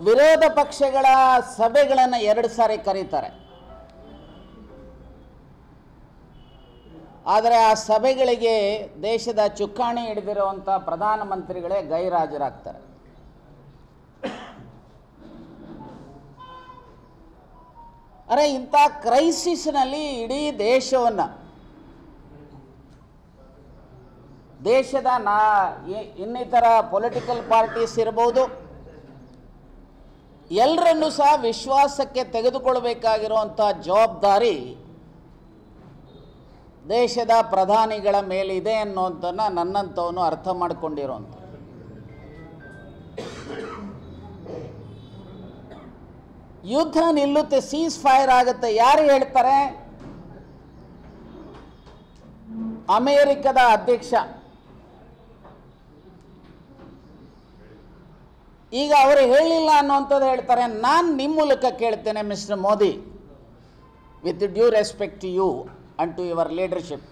ವಿರೋಧ ಪಕ್ಷಗಳ ಸಭೆಗಳನ್ನು 2 ಸಾರಿ ಕರೀತಾರೆ. ಆದರೆ ಆ ಸಭೆಗಳಿಗೆ ದೇಶದ ಚುಕ್ಕಾಣಿ ಹಿಡಿದಿರುವಂಥ ಪ್ರಧಾನಮಂತ್ರಿಗಳೇ ಗೈರಾಜರಾಗ್ತಾರೆ. ಅರೆ, ಇಂಥ ಕ್ರೈಸಿಸ್ನಲ್ಲಿ ಇಡೀ ದೇಶವನ್ನು, ದೇಶದ ಇನ್ನಿತರ ಪೊಲಿಟಿಕಲ್ ಪಾರ್ಟೀಸ್ ಇರ್ಬೋದು, ಎಲ್ಲರನ್ನೂ ಸಹ ವಿಶ್ವಾಸಕ್ಕೆ ತೆಗೆದುಕೊಳ್ಳಬೇಕಾಗಿರುವಂಥ ಜವಾಬ್ದಾರಿ ದೇಶದ ಪ್ರಧಾನಿಗಳ ಮೇಲಿದೆ ಅನ್ನೋದನ್ನು ನನ್ನಂಥವನು ಅರ್ಥ ಮಾಡಿಕೊಂಡಿರುವಂಥ. ಯುದ್ಧ ನಿಲ್ಲುತ್ತೆ, ಸೀಸ್ ಫೈರ್ ಆಗುತ್ತೆ. ಯಾರು ಹೇಳ್ತಾರೆ? ಅಮೇರಿಕದ ಅಧ್ಯಕ್ಷ. ಈಗ ಅವರು ಹೇಳಿಲ್ಲ ಅನ್ನುವಂಥದ್ದು ಹೇಳ್ತಾರೆ. ನಾನು ನಿಮ್ಮ ಮೂಲಕ ಕೇಳ್ತೇನೆ, mister Modi, with due respect to you and to your leadership,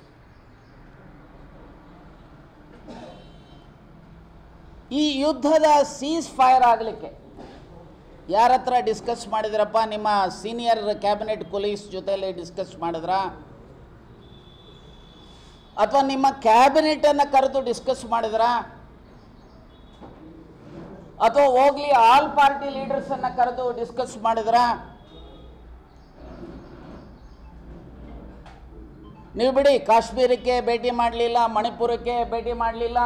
ಈ ಯುದ್ಧದ ಸೀಸ್ ಫೈರ್ ಆಗಲಿಕ್ಕೆ ಯಾರ ಹತ್ರ ಡಿಸ್ಕಸ್ ಮಾಡಿದ್ರಪ್ಪ? ನಿಮ್ಮ ಸೀನಿಯರ್ ಕ್ಯಾಬಿನೆಟ್ ಕೊಲೀಗ್ಸ್ ಜೊತೆಯಲ್ಲಿ ಡಿಸ್ಕಸ್ ಮಾಡಿದ್ರಾ? ಅಥವಾ ನಿಮ್ಮ ಕ್ಯಾಬಿನೆಟನ್ನು ಕರೆದು ಡಿಸ್ಕಸ್ ಮಾಡಿದ್ರಾ? ಅಥವಾ ಹೋಗ್ಲಿ ಆಲ್ ಪಾರ್ಟಿ ಲೀಡರ್ಸನ್ನು ಕರೆದು ಡಿಸ್ಕಸ್ ಮಾಡಿದ್ರಾ? ನೀವು ಬಿಡಿ, ಕಾಶ್ಮೀರಕ್ಕೆ ಭೇಟಿ ಮಾಡಲಿಲ್ಲ, ಮಣಿಪುರಕ್ಕೆ ಭೇಟಿ ಮಾಡಲಿಲ್ಲ,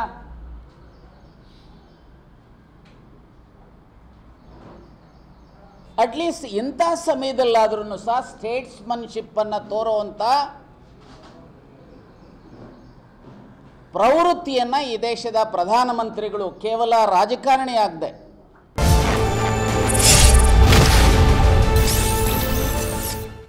ಅಟ್ಲೀಸ್ಟ್ ಇಂಥ ಸಮಯದಲ್ಲಾದ್ರೂ ಸಹ ಸ್ಟೇಟ್ಸ್ಮನ್ಶಿಪ್ಪನ್ನು ತೋರುವಂಥ ಪ್ರವೃತ್ತಿಯನ್ನು ಈ ದೇಶದ ಪ್ರಧಾನಮಂತ್ರಿಗಳು ಕೇವಲ ರಾಜಕಾರಣಿ ಆಗದೆ